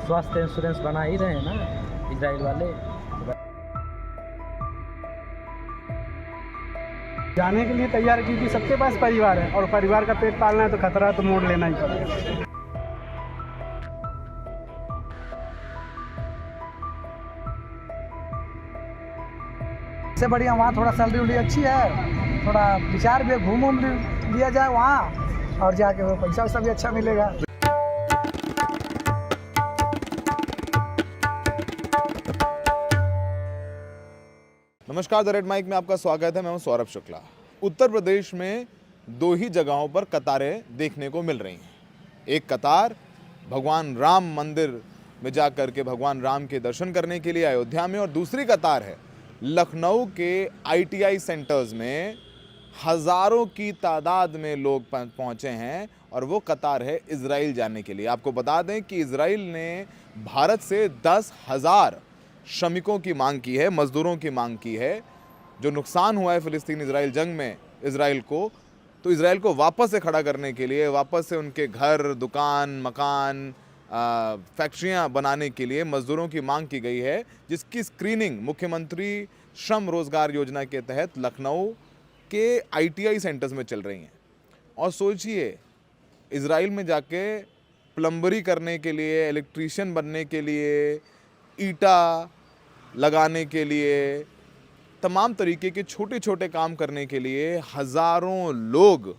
स्वास्थ्य इंश्योरेंस बना ही रहे हैं ना इजराइल वाले। जाने के लिए तैयार, क्योंकि सबके पास परिवार है और परिवार का पेट पालना है तो खतरा तो मोड़ लेना ही पड़ेगा। इससे बढ़िया वहाँ थोड़ा सैलरी उलरी अच्छी है, थोड़ा विचार भी घूम उम लिया जाए वहाँ और जाके वो पैसा वैसा भी अच्छा मिलेगा। नमस्कार, द रेड माइक में आपका स्वागत है। मैं हूं सौरभ शुक्ला। उत्तर प्रदेश में दो ही जगहों पर कतारें देखने को मिल रही हैं। एक कतार भगवान राम मंदिर में जाकर के भगवान राम के दर्शन करने के लिए अयोध्या में, और दूसरी कतार है लखनऊ के ITI सेंटर्स में हज़ारों की तादाद में लोग पहुंचे हैं, और वो कतार है इजराइल जाने के लिए। आपको बता दें कि इजराइल ने भारत से 10,000 श्रमिकों की मांग की है, मजदूरों की मांग की है। जो नुकसान हुआ है फ़िलिस्तीन इजराइल जंग में इजराइल को, तो इजराइल को वापस से खड़ा करने के लिए, वापस से उनके घर, दुकान, मकान, फैक्ट्रियां बनाने के लिए मजदूरों की मांग की गई है, जिसकी स्क्रीनिंग मुख्यमंत्री श्रम रोजगार योजना के तहत लखनऊ के ITI सेंटर्स में चल रही हैं। और सोचिए, इजराइल में जाके प्लम्बरी करने के लिए, इलेक्ट्रीशियन बनने के लिए, ईटा लगाने के लिए, तमाम तरीके के छोटे छोटे काम करने के लिए हज़ारों लोग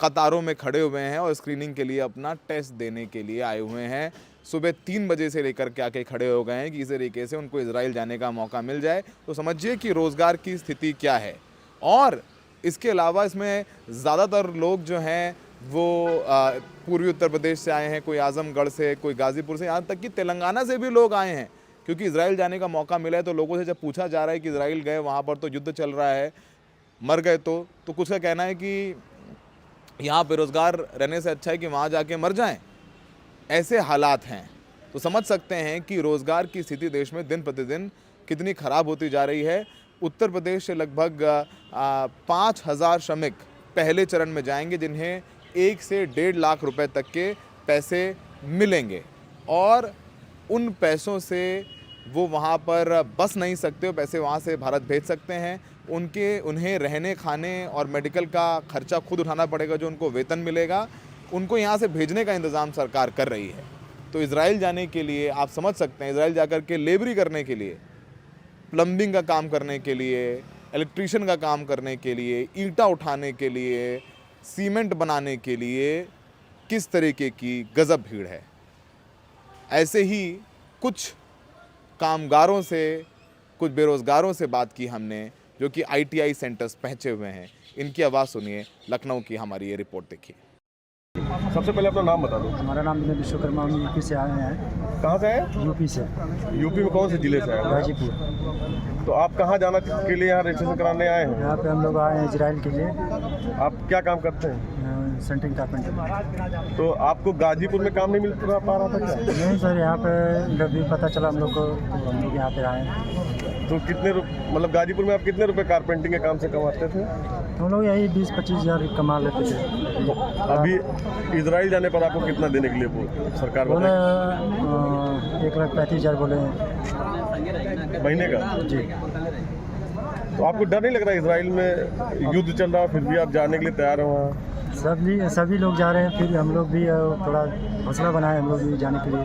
कतारों में खड़े हुए हैं और स्क्रीनिंग के लिए अपना टेस्ट देने के लिए आए हुए हैं। सुबह 3 बजे से लेकर के आके खड़े हो गए हैं कि इस तरीके से उनको इजराइल जाने का मौका मिल जाए। तो समझिए कि रोज़गार की स्थिति क्या है। और इसके अलावा इसमें ज़्यादातर लोग जो हैं वो पूर्वी उत्तर प्रदेश से आए हैं, कोई आज़मगढ़ से, कोई गाज़ीपुर से, यहाँ तक कि तेलंगाना से भी लोग आए हैं। क्योंकि इजराइल जाने का मौका मिला है, तो लोगों से जब पूछा जा रहा है कि इजराइल गए, वहाँ पर तो युद्ध चल रहा है, मर गए तो कुछ का कहना है कि यहाँ बेरोज़गार रहने से अच्छा है कि वहाँ जाके मर जाएं। ऐसे हालात हैं। तो समझ सकते हैं कि रोज़गार की स्थिति देश में दिन प्रतिदिन कितनी ख़राब होती जा रही है। उत्तर प्रदेश से लगभग 5,000 श्रमिक पहले चरण में जाएंगे, जिन्हें 1 से 1.5 लाख रुपए तक के पैसे मिलेंगे, और उन पैसों से वो वहाँ पर बस नहीं सकते हो, पैसे वहाँ से भारत भेज सकते हैं। उन्हें रहने, खाने और मेडिकल का खर्चा खुद उठाना पड़ेगा। जो उनको वेतन मिलेगा, उनको यहाँ से भेजने का इंतज़ाम सरकार कर रही है। तो इजराइल जाने के लिए आप समझ सकते हैं, इजराइल जाकर के लेबरी करने के लिए, प्लम्बिंग का काम करने के लिए, इलेक्ट्रीशियन का काम करने के लिए, ईंटा उठाने के लिए, सीमेंट बनाने के लिए किस तरीके की गजब भीड़ है। ऐसे ही कुछ कामगारों से, कुछ बेरोज़गारों से बात की हमने, जो कि ITI सेंटर्स पहुँचे हुए हैं। इनकी आवाज़ सुनिए, लखनऊ की हमारी ये रिपोर्ट देखिए। सबसे पहले अपना नाम बता दो। हमारा नाम विश्वकर्मा, हम यूपी से आए हैं। कहाँ से आए? यूपी से। यूपी में कौन से जिले से आए? गाजीपुर। तो आप कहाँ जाना के लिए यहाँ रजिस्ट्रेशन कराने आए हैं? यहाँ पे हम लोग आए हैं इजराइल के लिए। आप क्या काम करते हैं? Centering carpenter. तो आपको गाजीपुर में काम नहीं मिल पा रहा था क्या? नहीं सर, यहाँ पे जब भी पता चला हम लोग को, तो हम लोग यहाँ पे आए। तो कितने मतलब गाजीपुर में आप कितने रुपए कारपेंटिंग के काम से कमाते थे? हम लोग यही 20-25 हज़ार कमा लेते थे। तो अभी इजराइल जाने पर आपको कितना देने के लिए सरकार बोले 1,35,000 बोले महीने का? जी। तो आपको डर नहीं लग रहा इजराइल में युद्ध चल रहा है, फिर भी आप जाने के लिए तैयार हैं वहाँ? सभी लोग जा रहे हैं, फिर हम लोग भी थोड़ा हौसला बनाए हम लोग भी जाने के लिए।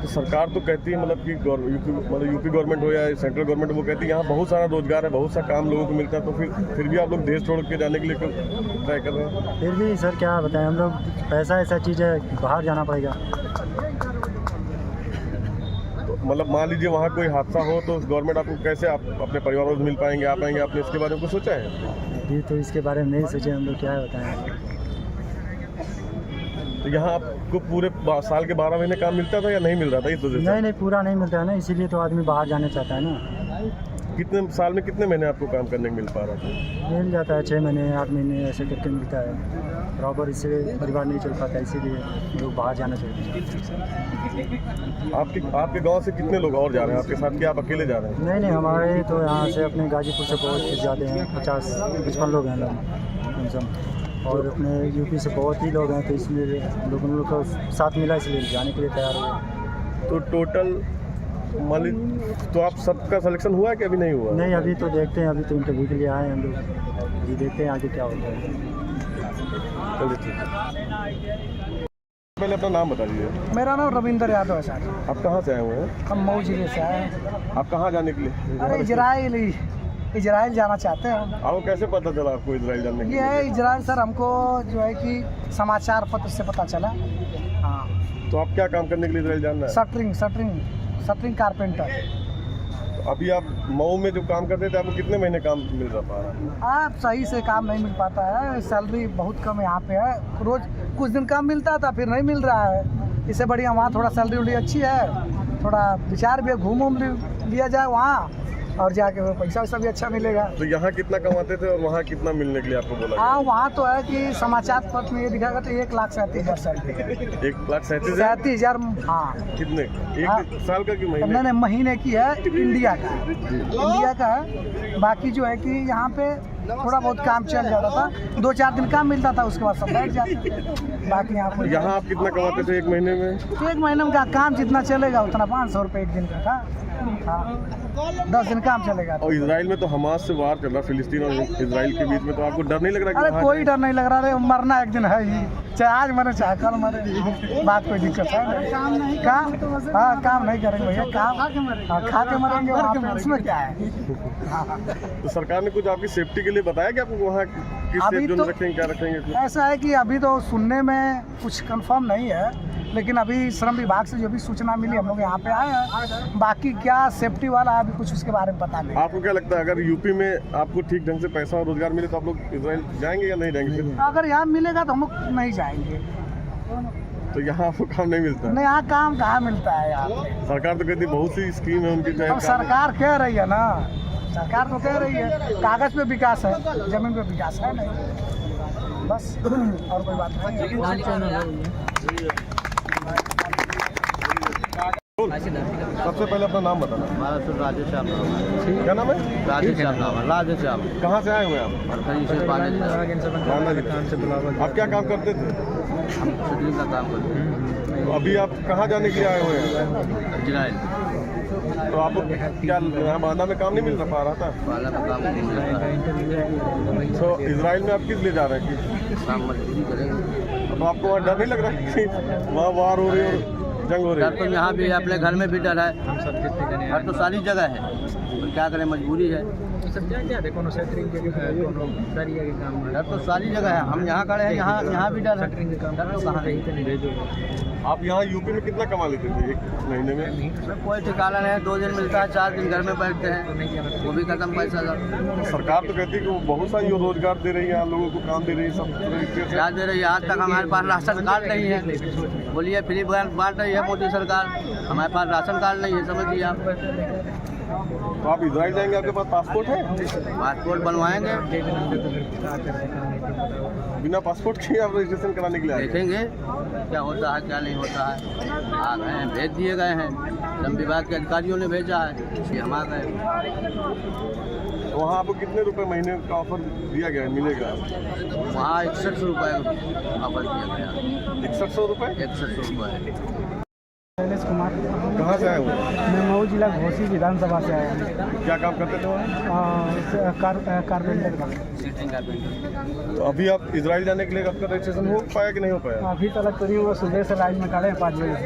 तो सरकार तो कहती है, मतलब कि यूपी गवर्नमेंट हो या सेंट्रल गवर्नमेंट, वो कहती है यहाँ बहुत सारा रोजगार है, बहुत सा काम लोगों को मिलता है, तो फिर भी आप लोग देश छोड़ के जाने के लिए ट्राई कर रहे हैं? फिर भी सर क्या बताएं, हम लोग, पैसा ऐसा चीज़ है, बाहर जाना पड़ेगा। तो मतलब मान लीजिए वहाँ कोई हादसा हो तो गवर्नमेंट आपको कैसे, आप अपने परिवारों से मिल पाएंगे, आ पाएंगे? आपने इसके बारे में कुछ सोचा है? अभी तो इसके बारे में नहीं सोचे हम लोग, क्या बताएं। तो यहाँ आपको पूरे साल के 12 महीने काम मिलता था या नहीं मिल रहा था इस वजह से? नहीं, पूरा नहीं मिलता है ना, इसीलिए तो आदमी बाहर जाना चाहता है ना। कितने साल में कितने महीने आपको काम करने को मिल पा रहा था? मिल जाता है 6 महीने, 8 महीने ऐसे करके मिलता है। बराबर इससे परिवार नहीं चल पाता, इसीलिए लोग बाहर जाना चाहते हैं। आपके गांव से कितने लोग और जा रहे हैं आपके साथ, क्या आप अकेले जा रहे हैं? नहीं, हमारे तो यहाँ से अपने गाजीपुर से बहुत ज़्यादा हैं, 50-55 लोग हैं कम से कम, और अपने यूपी से बहुत ही लोग हैं। तो इसलिए हम लोग को साथ मिला, इसलिए जाने के लिए तैयार हुए। तो टोटल मालिक तो आप सबका सिलेक्शन हुआ है कि अभी नहीं हुआ? नहीं, अभी तो देखते हैं, अभी तो इंटरव्यू के लिए आए हैं हम लोग, ये देखते हैं आगे क्या होता है। चलिए ठीक है। पहले अपना नाम बता दीजिए। मेरा नाम रविंदर यादव है सर। आप कहाँ से आए हुए हैं? हम मऊ जिले से आए हैं। आप कहाँ जाने के लिए? अरे इजराइल जाना चाहते हैं हम। आपको कैसे पता चला आपको इजराइल जाने के ये लिए? है इजराइल सर, हमको जो है कि समाचार पत्र से पता चला। हाँ, तो आप क्या काम करने के लिए इजराइल जाना है? Shuttering carpenter. तो अभी आप मऊ में जो काम करते थे आपको कितने महीने काम मिल रहा? आप सही से काम नहीं मिल पाता है, सैलरी बहुत कम यहाँ पे है। रोज कुछ दिन काम मिलता था, फिर नहीं मिल रहा है। इससे बढ़िया वहाँ थोड़ा सैलरी उलरी अच्छी है, थोड़ा विचार भी घूम लिया जाए वहाँ, और जाके वो पैसा वैसा भी अच्छा मिलेगा। तो यहाँ कितना कमाते थे और वहाँ कितना मिलने के लिए आपको बोला? हाँ, वहाँ तो है कि समाचार पत्र में ये दिखाएगा तो 1,37,000 सैलरी। 1,37,000? हाँ। कितने? हाँ। एक साल का कि महीने? नहीं, महीने की है, इंडिया का है। बाकी जो है कि यहाँ पे थोड़ा बहुत काम चल जाता था, 2-4 दिन काम मिलता था, उसके बाद सब बैठ जाते। बाकी यहाँ आप कितना कमाते थे एक महीने में? एक महीने में काम जितना चलेगा उतना 500 रुपये एक दिन का था। हाँ, 10 दिन काम चलेगा। और इजराइल में तो हमास से वार चल रहा, फिलिस्तीन और इजराइल के बीच में, तो आपको डर नहीं लग रहा? अरे कोई डर नहीं लग रहा है, मरना एक दिन है ही, चाहे आज मरे चाहे कल मरे, बात कोई दिक्कत है नहीं। काम नहीं करेंगे भैया, खा के मरेंगे, वहाँ पे उसमें क्या है। तो सरकार ने कुछ आपकी सेफ्टी के लिए बताया कि आपको वहाँ किस सेफ जोन रखेंगे, क्या रखेंगे? ऐसा है कि अभी तो सुनने में कुछ कंफर्म नहीं है, लेकिन अभी श्रम विभाग से जो भी सूचना मिली हम लोग यहाँ पे आए हैं। बाकी क्या सेफ्टी वाला अभी कुछ उसके बारे में पता नहीं। आपको क्या लगता है अगर यूपी में आपको ठीक ढंग से पैसा और रोजगार मिले तो आप लोग इजराइल जाएंगे या नहीं जाएंगे? अगर यहाँ मिलेगा तो हम लोग नहीं जाएंगे। तो यहाँ आपको काम नहीं मिलता? नहीं, यहाँ काम कहाँ मिलता है यार। सरकार तो कहती बहुत सी स्कीम है उनकी। अब सरकार कह रही है ना, सरकार तो कह रही है कागज पे विकास है, जमीन पे विकास है नहीं, बस और कोई बात नहीं। सबसे पहले अपना नाम बताना। हमारा तो राधेश्याम क्या नाम है? राधेश्याम कहाँ से आए हुए हैं आप? बांदा जिला। आप क्या काम करते थे? शूटिंग का काम करते हैं। तो अभी आप कहाँ जाने के लिए आए हुए हैं? इजराइल। तो आपको क्या यहाँ बांदा में काम नहीं मिल पा रहा था? वाला का काम नहीं मिल रहा है। तो इजराइल में आप किस लिए जा रहे हैं? काम मजदूरी करेंगे। तो आपको वहाँ डर नहीं लग रहा कि वहाँ वार हो रही है और जंग हो रही डर तो यहाँ भी अपने घर में भी डर है, डर तो सारी जगह है, तो क्या करें, मजबूरी है। डर तो सारी जगह है, हम यहाँ खड़े हैं, यहाँ भी डर है, डर तो कहाँ नहीं। आप यहाँ यूपी में कितना कमा लेते थे एक महीने में? कोई ठिकाना नहीं है, 2 दिन मिलता है, 4 दिन घर में बैठते हैं, वो भी खत्म पैसा। सरकार तो कहती है कि वो बहुत सारी रोजगार दे रही है, लोगों को काम दे रही है, सब तरीके से क्या दे रही है। आज तक हमारे पास राशन कार्ड नहीं है, बोलिए फ्री बांट रही है मोदी सरकार, हमारे पास राशन कार्ड नहीं है, समझिए आप। तो आप इजराइल जाएंगे, आपके पास पासपोर्ट है? पासपोर्ट बनवाएंगे, बिना पासपोर्ट के आप रजिस्ट्रेशन कराने के लिए आए? देखेंगे क्या होता है क्या नहीं होता है। आ गए हैं, भेज दिए गए हैं, श्रम विभाग के अधिकारियों ने भेजा है, हम आ गए। तो वहाँ आपको कितने रुपए महीने का ऑफर दिया गया है, मिलेगा? वहाँ 6100 रुपये ऑफर दिया गया। 6100 रुपये? 6100 रुपये। शैलेश कुमार। कहाँ से आए हो? मैं मऊ जिला घोसी विधानसभा से आया हूँ। क्या काम करते थे वहाँ? कारपेंटर का। तो अभी आप इजराइल जाने के लिए आपका रजिस्ट्रेशन हो पाया कि नहीं हो पाया? अभी तक तो नहीं हुआ, सुबह से लाइन में खड़े हैं 5 बजे।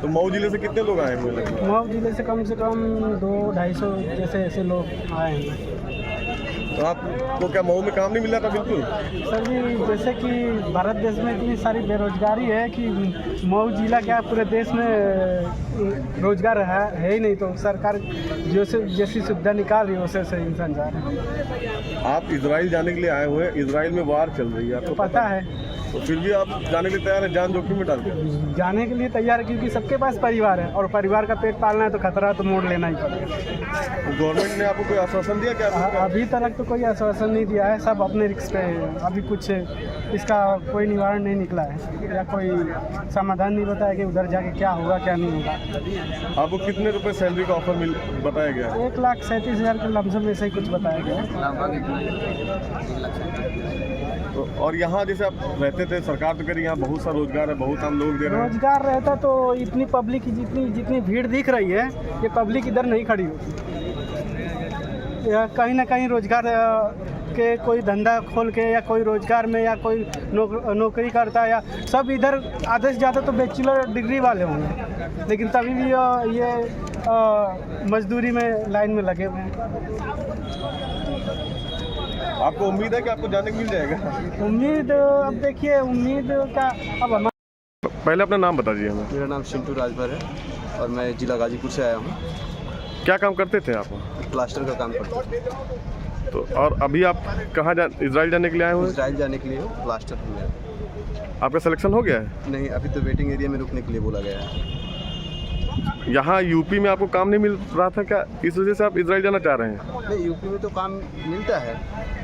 तो मऊ जिले से कितने लोग आए हुए हैं? मऊ जिले से कम 200-250 जैसे ऐसे लोग आए हैं। तो आपको क्या मऊ में काम नहीं मिल रहा था बिल्कुल? सर जी, जैसे कि भारत देश में इतनी सारी बेरोजगारी है कि मऊ जिला क्या पूरे देश में रोजगार है ही नहीं, तो सरकार जैसी सुविधा निकाल रही है वैसे इंसान जा रहे हैं। आप इजराइल जाने के लिए आए हुए हैं, इजराइल में वार चल रही है, आपको पता है, तो फिर भी आप जाने के लिए तैयार है, जान जोखिम में डाल के? जाने के लिए तैयार है क्योंकि सबके पास परिवार है, और परिवार का पेट पालना है तो खतरा तो मोड़ लेना ही पड़ेगा। तो गवर्नमेंट ने आपको कोई आश्वासन दिया क्या? अभी तक तो कोई आश्वासन नहीं दिया है, सब अपने रिस्क पे है। अभी कुछ इसका कोई निवारण नहीं निकला है या कोई समाधान नहीं बताया कि उधर जाके क्या होगा क्या नहीं होगा। आपको कितने रुपए सैलरी का ऑफर बताया गया? 1,37,000 के लमसम में से ही कुछ बताया गया है। तो और यहाँ जैसे आप रहते थे, सरकार तो कह रही है यहाँ बहुत सा रोजगार है, बहुत हम लोग दे रहे हैं। रोजगार रहता तो इतनी पब्लिक की जितनी भीड़ दिख रही है, ये पब्लिक इधर नहीं खड़ी होती। या कहीं ना कहीं रोजगार के कोई धंधा खोल के या कोई रोजगार में या कोई नौकरी करता है, या सब इधर आधे से ज़्यादा तो बैचलर डिग्री वाले होंगे, लेकिन तभी भी ये मजदूरी में लाइन में लगे हुए हैं। आपको उम्मीद है कि आपको जाने को मिल जाएगा? उम्मीद अब देखिए, उम्मीद का अब हम पहले अपना नाम बता दीजिए हमें। मेरा नाम चिंटू राजभर है और मैं जिला गाजीपुर से आया हूँ। क्या काम करते थे आप? प्लास्टर का काम करता हूँ। तो और अभी आप कहाँ इजराइल जाने के लिए आए हुए? इजराइल जाने के लिए प्लास्टर में। आपका सिलेक्शन हो गया है? नहीं, अभी तो वेटिंग एरिया में रुकने के लिए बोला गया है। यहाँ यूपी में आपको काम नहीं मिल रहा था क्या, इस वजह से आप इजराइल जाना चाह रहे हैं? नहीं, यूपी में तो काम मिलता है,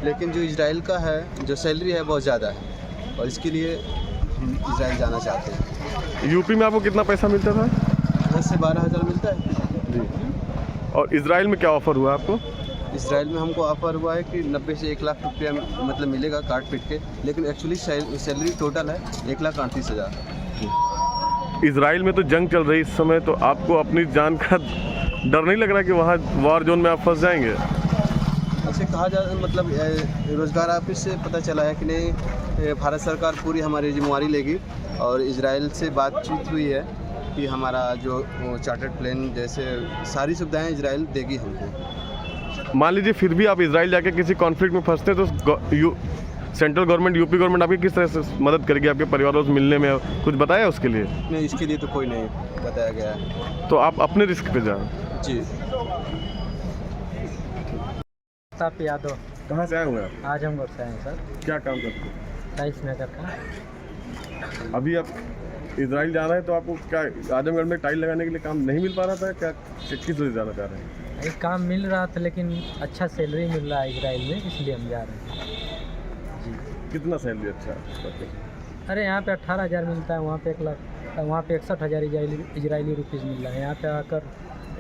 लेकिन जो इजराइल का है, जो सैलरी है बहुत ज़्यादा है, और इसके लिए हम इजराइल जाना चाहते हैं। यूपी में आपको कितना पैसा मिलता था? 10 से 12 हज़ार मिलता है जी। और इजराइल में क्या ऑफ़र हुआ आपको? इसराइल में हमको ऑफर हुआ है कि 90 से 1 लाख रुपया मतलब मिलेगा काट पीट के, लेकिन एक्चुअली सैलरी टोटल है 1,38,000। इजराइल में तो जंग चल रही इस समय, तो आपको अपनी जान का डर नहीं लग रहा कि वहाँ वार जोन में आप फंस जाएंगे? ऐसे कहा जा मतलब रोज़गार ऑफिस से पता चला है कि नहीं, भारत सरकार पूरी हमारी जिम्मेवारी लेगी, और इजराइल से बातचीत हुई है कि हमारा जो चार्टर्ड प्लेन जैसे सारी सुविधाएं इजराइल देगी हमको। मान लीजिए फिर भी आप इजराइल जाके किसी कॉन्फ्लिक्ट में फंसते तो सेंट्रल गवर्नमेंट, यूपी गवर्नमेंट आपकी किस तरह से मदद करेगी आपके परिवार वालों से मिलने में? कुछ बताया उसके लिए? नहीं, इसके लिए तो कोई नहीं बताया गया है। तो आप अपने रिस्क पे जाएं। जी। प्रताप यादव, कहाँ से आए हुए आप? आजमगढ़ से हैं सर, क्या काम करते हैं? टाइल्स मेकर का। अभी आप इजराइल जाना है तो आपको क्या आजमगढ़ में टाइल लगाने के लिए काम नहीं मिल पा रहा था क्या, किस वजह से जाना चाह रहे हैं? एक काम मिल रहा था, लेकिन अच्छा सैलरी मिल रहा है इजराइल में, इसलिए हम जा रहे हैं जी। कितना सैलरी अच्छा है? अरे यहाँ पे 18,000 मिलता है, वहाँ पे 1 लाख, वहाँ पे 61,000 इजरायली रुपीज़ मिल रहा है। यहाँ पे आकर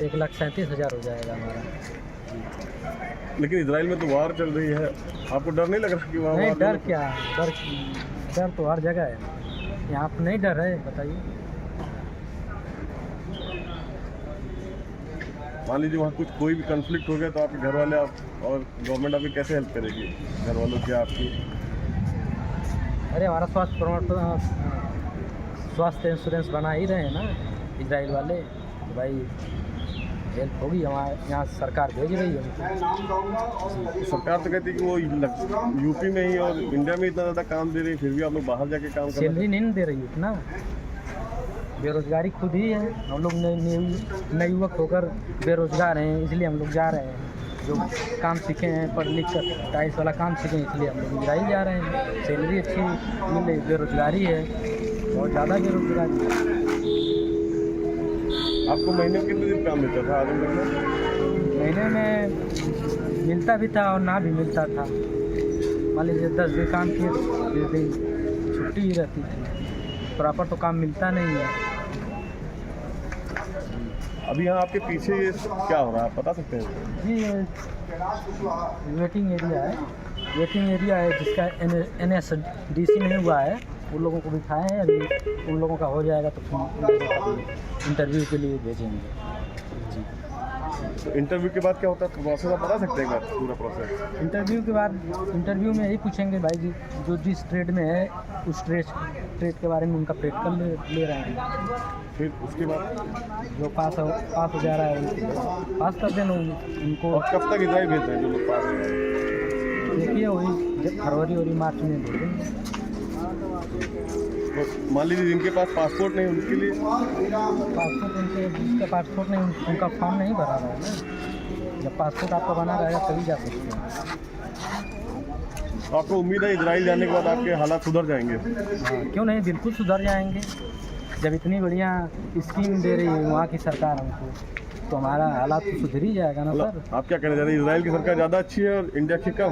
1,37,000 हो जाएगा हमारा। लेकिन इजराइल में तो वार चल रही है, आपको डर नहीं लग रहा कि वहाँ नहीं, वार डर क्या, डर तो हर जगह है, यहाँ पे नहीं डर है, बताइए। मान लीजिए वहाँ कुछ कोई भी कन्फ्लिक्ट हो गया तो आपके घर वाले आप और गवर्नमेंट आपकी कैसे हेल्प करेगी, घर वालों की आपकी? अरे हमारा स्वास्थ्य इंश्योरेंस बना ही रहे हैं ना इजराइल वाले, तो भाई हेल्प होगी, हमारे यहाँ सरकार भेज रही है। सरकार तो कहती है कि वो यूपी में ही और इंडिया में इतना ज़्यादा काम दे रही है, फिर भी आप लोग बाहर जाके काम कर रहे हैं। सैलरी नहीं दे रही उतना, बेरोजगारी खुद ही है। हम लोग नए युवक होकर बेरोजगार हैं, इसलिए हम लोग जा रहे हैं। जो काम सीखे हैं, पढ़ लिख कर टाइल्स वाला काम सीखे हैं, इसलिए हम लोग इजराइल जा रहे हैं। सैलरी अच्छी मिल रही, बेरोजगारी है, बहुत ज़्यादा बेरोजगारी है। आपको महीने में कितने दिन काम मिलता था आजमगढ़ में? महीने में मिलता भी था और ना भी मिलता था। मान लीजिए 10 दिन काम किए, 20 दिन छुट्टी ही रहती थी, प्रॉपर तो काम मिलता नहीं है। अभी यहाँ आपके पीछे ये क्या हो रहा है, आप बता सकते हैं? जी, वेटिंग एरिया है जिसका NSDC नहीं हुआ है, उन लोगों को बिठाए हैं। अभी उन लोगों का हो जाएगा तो फिर इंटरव्यू के लिए भेजेंगे जी। तो इंटरव्यू के बाद क्या होता है, प्रोसेस आप बता सकते हैं पूरा प्रोसेस? इंटरव्यू के बाद इंटरव्यू में यही पूछेंगे भाई जी, जो जिस ट्रेड में है उस ट्रेड के बारे में उनका प्रैक्टिकल ले रहे हैं। फिर उसके बाद जो पास हो जा रहा है उनको पास कर देना उनको। और कब तक इजराइल भेज रहे हैं जो लोग पास हो रहे हैं? देखिए वही फरवरी और मार्च में भेजेंगे। तो मान लीजिए जिनके पास पासपोर्ट नहीं उनके लिए? पासपोर्ट जिसका पासपोर्ट नहीं उनका फॉर्म नहीं भरा रहा है ना। जब पासपोर्ट आपका बना रहेगा तभी जा सकते हैं। तो आपको उम्मीद है इजराइल जाने के बाद आपके हालात सुधर जाएंगे? हाँ, क्यों नहीं, बिल्कुल सुधर जाएंगे। जब इतनी बढ़िया स्कीम दे रही है वहाँ की सरकार हमको, तो हमारा हालात तो सुधर ही जाएगा ना सर। आप क्या कहना चाह रहे हैं, इजराइल की सरकार ज़्यादा अच्छी है और इंडिया की कम?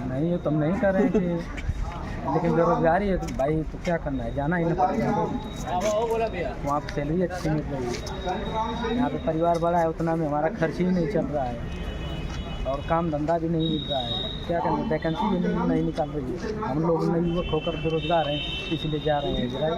नहीं, ये तो हम नहीं कर रहे हैं कि, लेकिन बेरोजगारी है तो भाई तो क्या करना है, जाना ही ना पड़ेगा। वहाँ पर सैलरी अच्छी मिल रही है, यहाँ पे परिवार बड़ा है, उतना में हमारा खर्च ही नहीं चल रहा है। और काम धंधा भी नहीं मिल रहा है। क्या करें, वैकेंसी भी नहीं निकाल रही है। हम लोग नए युवक होकर बेरोजगार हैं, इसलिए जा रहे हैं इजराइल।